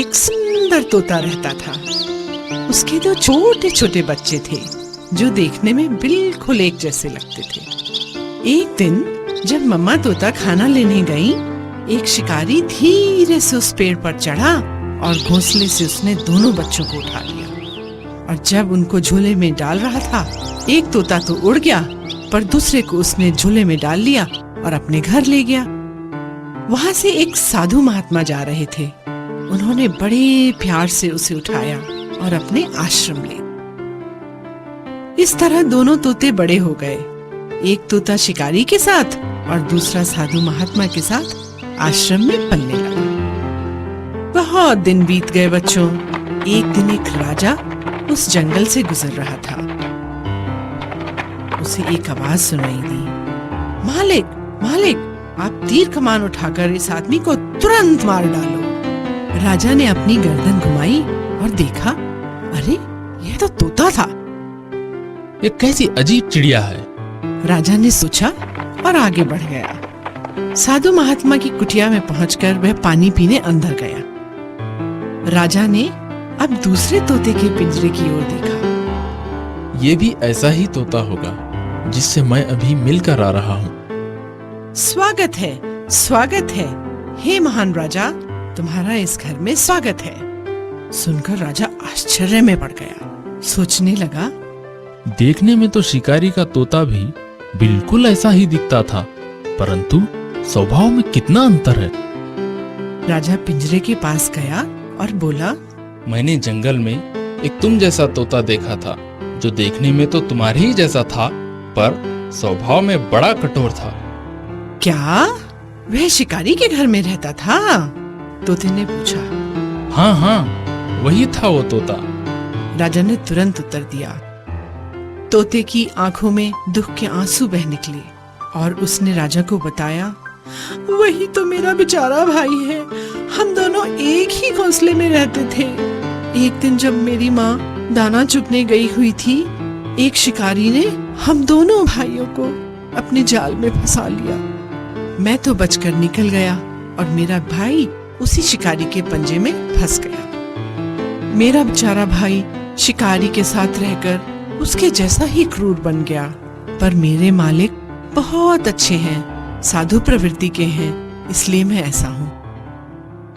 एक सुंदर तोता रहता था। उसके 2 छोटे छोटे बच्चे थे जो देखने में बिल्कुल एक जैसे लगते थे। एक दिन जब मम्मा तोता खाना लेने गई, एक शिकारी धीरे से उस पेड़ पर चढ़ा और घोंसले से उसने दोनों बच्चों को उठा लिया। और जब उनको झोले में डाल रहा था, एक तोता तो उड़ गया, पर दूसरे को उसने झोले में डाल लिया और अपने घर ले गया। वहां से एक साधु महात्मा जा रहे थे। उन्होंने बड़े प्यार से उसे उठाया और अपने आश्रम ले। इस तरह दोनों तोते बड़े हो गए, एक तोता शिकारी के साथ और दूसरा साधु महात्मा के साथ आश्रम में पलने लगा। बहुत दिन बीत गए बच्चों। एक दिन एक राजा उस जंगल से गुजर रहा था। उसे एक आवाज सुनाई दी, मालिक मालिक, आप तीर कमान उठाकर इस आदमी को तुरंत मार डालो। राजा ने अपनी गर्दन घुमाई और देखा, अरे यह तो तोता था। ये कैसी अजीब चिड़िया है, राजा ने सोचा और आगे बढ़ गया। साधु महात्मा की कुटिया में पहुंचकर वह पानी पीने अंदर गया। राजा ने अब दूसरे तोते के पिंजरे की ओर देखा। ये भी ऐसा ही तोता होगा जिससे मैं अभी मिलकर आ रहा हूँ। स्वागत है, हे महान राजा, तुम्हारा इस घर में स्वागत है। सुनकर राजा आश्चर्य में पड़ गया। सोचने लगा, देखने में तो शिकारी का तोता भी बिल्कुल ऐसा ही दिखता था, परंतु स्वभाव में कितना अंतर है। राजा पिंजरे के पास गया और बोला, मैंने जंगल में एक तुम जैसा तोता देखा था, जो देखने में तो तुम्हारे ही जैसा था, पर स्वभाव में बड़ा कठोर था। क्या वह शिकारी के घर में रहता था? तोते ने पूछा। हाँ, वही था वो तोता। राजा ने तुरंत उत्तर दिया। तोते की आंखों में दुख के आंसू बह निकले और उसने राजा को बताया, वही तो मेरा बेचारा भाई है। हम दोनों एक ही घोंसले में रहते थे। एक दिन जब मेरी माँ दाना चुगने गई हुई थी, एक शिकारी ने हम दोनों भाइयों को अपने जाल में फंसा लिया। मैं तो बचकर निकल गया और मेरा भाई उसी शिकारी के पंजे में फंस गया। मेरा बेचारा भाई शिकारी के साथ रहकर उसके जैसा ही क्रूर बन गया, पर मेरे मालिक बहुत अच्छे हैं, साधु प्रवृत्ति के हैं, इसलिए मैं ऐसा हूँ।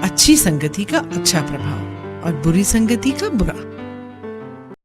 अच्छी संगति का अच्छा प्रभाव और बुरी संगति का बुरा।